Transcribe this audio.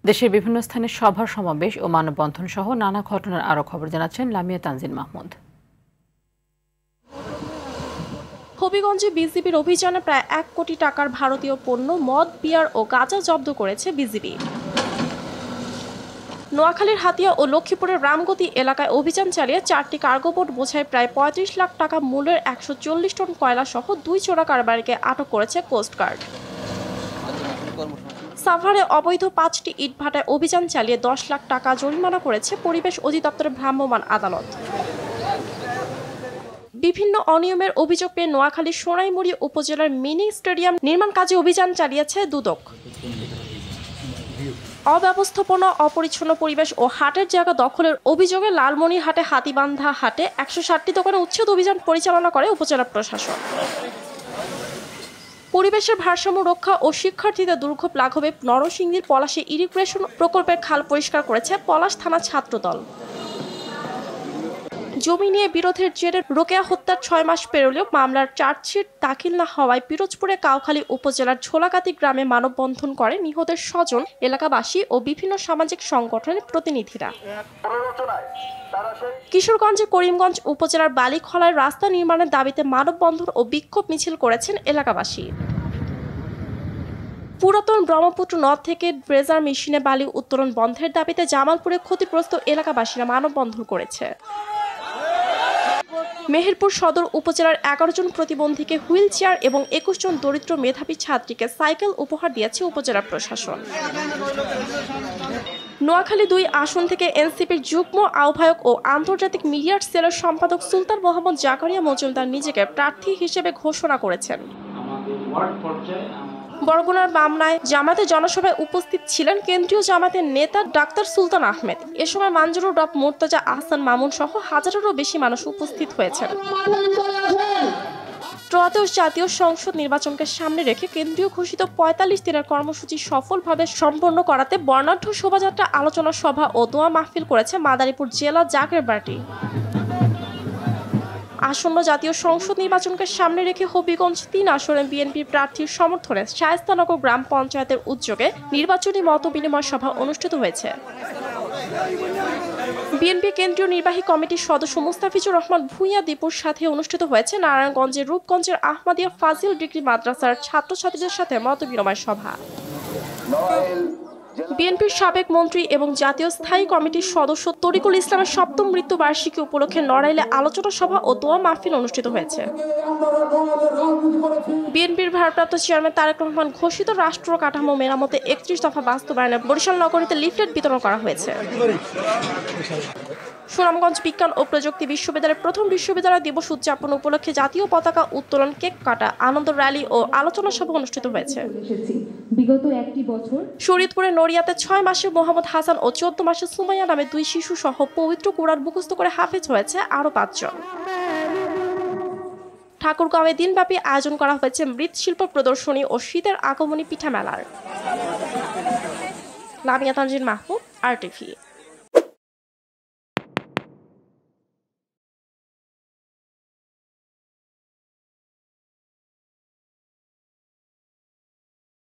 দেশের বিভিন্ন স্থানে সভা সমাবেশ ও মানববন্ধন সহ নানা ঘটনার আরও খবর জানাচ্ছেন লামিয়া তানজিন মাহমুদ। হবিগঞ্জে বিজিবির অভিযানে প্রায় ১ কোটি টাকার ভারতীয় পণ্য, মদ, বিয়ার ও গাঁজা জব্দ করেছে বিজিবি। নোয়াখালীর হাতিয়া ও লক্ষ্মীপুরের রামগতি এলাকায় অভিযান চালিয়ে 4টি কার্গো বোট বোঝাই প্রায় ৩৫ লাখ টাকা মূল্যের ১৪০ টন কয়লা সহ ২ চোরা কারবারিকে আটক করেছে কোস্টগার্ড। সাভারে অবৈধ ৫টি ইটভাটায় অভিযান চালিয়ে ১০ লাখ টাকা জরিমানা করেছে পরিবেশ অধিদপ্তরের ভ্রাম্যমাণ আদালত। বিভিন্ন অনিয়মের অভিযোগ পেয়ে নোয়াখালীর সোনাইমুড়ি উপজেলার মিনি স্টেডিয়াম নির্মাণ কাজে অভিযান চালিয়েছে দুদক। অব্যবস্থাপনা, অপরিচ্ছন্ন পরিবেশ ও হাটের জায়গা দখলের অভিযোগে লালমনিরহাটে হাতিবান্ধা হাটে ১৬০টি দোকানে উচ্ছেদ অভিযান পরিচালনা করে উপজেলা প্রশাসন। পরিবেশের ভারসাম্য রক্ষা ও শিক্ষার্থীদের দুর্ভোগ লাঘবে নরসিংদীর পলাশী ইরিগেশন প্রকল্পের খাল পরিষ্কার করেছে পলাশ থানা ছাত্রদল। জমি নিয়ে বিরোধের জেরে রোকেয়া হত্যার ৬ মাস পেরোলেও মামলার চার্জশিট দাখিল না হওয়ায় পিরোজপুরে কাউখালী উপজেলার ঝোলাকাতি গ্রামে মানববন্ধন করে নিহতের স্বজন, এলাকাবাসী ও বিভিন্ন সামাজিক সংগঠনের প্রতিনিধিরা। কিশোরগঞ্জে করিমগঞ্জ উপজেলার বালিখলায় রাস্তা নির্মাণের দাবিতে মানববন্ধন ও বিক্ষোভ মিছিল করেছেন এলাকাবাসী। পুরাতন ব্রহ্মপুত্র নদ থেকে ড্রেজার মেশিনে বালি উত্তোলন বন্ধের দাবিতে জামালপুরে ক্ষতিগ্রস্ত এলাকাবাসীরা মানববন্ধন করেছে। মেহেরপুর সদর উপজেলার ১১ জন প্রতিবন্ধীকে হুইল চেয়ার এবং ২১ জন দরিদ্র মেধাবী ছাত্রীকে সাইকেল উপহার দিয়েছে উপজেলা প্রশাসন। নোয়াখালী ২ আসন থেকে এনসিপির যুগ্ম আহ্বায়ক ও আন্তর্জাতিক মিডিয়ার সেলের সম্পাদক সুলতান মোহাম্মদ জাকারিয়া মজুমদার নিজেকে প্রার্থী হিসেবে ঘোষণা করেছেন। বরগুনার মামলায় জামাতে জনসভায় উপস্থিত ছিলেন কেন্দ্রীয় জামাতের নেতা ডাক্তার সুলতান আহমেদ। এ সময় মানজুরুর রব মুর্তজা আহসান মামুন সহ হাজারেরও বেশি মানুষ উপস্থিত হয়েছেন। ত্রয়োদশ জাতীয় সংসদ নির্বাচনকে সামনে রেখে কেন্দ্রীয় ঘোষিত ৪৫ দিনের কর্মসূচি সফলভাবে সম্পন্ন করাতে বর্ণাঢ্য শোভাযাত্রা, আলোচনা সভা ও দোয়া মাহফিল করেছে মাদারীপুর জেলা জাকের পার্টি। আসন্ন জাতীয় সংসদ নির্বাচনকে সামনে রেখে হবিগঞ্জ ৩ আসনে বিএনপি প্রার্থীর সমর্থনে শায়েস্তানগর গ্রাম পঞ্চায়েতের উদ্যোগে নির্বাচনী মতবিনিময় সভা অনুষ্ঠিত হয়েছে। বিএনপি কেন্দ্রীয় নির্বাহী কমিটির সদস্য মুস্তাফিজুর রহমান ভূঁইয়া দীপুর সাথে অনুষ্ঠিত হয়েছে নারায়ণগঞ্জের রূপগঞ্জের আহমদিয়া ফাজিল ডিগ্রি মাদ্রাসার ছাত্রছাত্রীদের সাথে মতবিনিময় সভা। বিএনপির সাবেক মন্ত্রী এবং জাতীয় স্থায়ী কমিটির সদস্য তরিকুল ইসলামের ৭ম মৃত্যুবার্ষিকী উপলক্ষে নড়াইলে আলোচনা সভা ও দোয়া মাহফিল অনুষ্ঠিত হয়েছে। বিএনপির ভারপ্রাপ্ত চেয়ারম্যান তারেক রহমান ঘোষিত রাষ্ট্র কাঠামো মেরামতে ৩১ দফা বাস্তবায়নে বরিশাল নগরীতে লিফলেট বিতরণ করা হয়েছে। সুনামগঞ্জ বিজ্ঞান ও প্রযুক্তি বিশ্ববিদ্যালয়ের প্রথম বিশ্ববিদ্যালয় দিবস উদযাপন উপলক্ষে জাতীয় পতাকা উত্তোলন, কেক কাটা, আনন্দ র্যালি ও আলোচনা সভা অনুষ্ঠিত হয়েছে। বিগত একটি বছর শরীয়তপুরের নড়িয়াতে ৬ মাসের মোহাম্মদ হাসান ও ১৪ মাসের সুমাইয়া নামে ২ শিশু সহ পবিত্র কুরআন মুখস্থ করে হাফেজ হয়েছে আরও ৫ জন। ঠাকুরগাঁওয়ে দিনব্যাপী আয়োজন করা হয়েছে মৃৎশিল্প প্রদর্শনী ও শীতের আগমনী পিঠা মেলার। লামিয়া তানজিন মাহমুদ, RTV।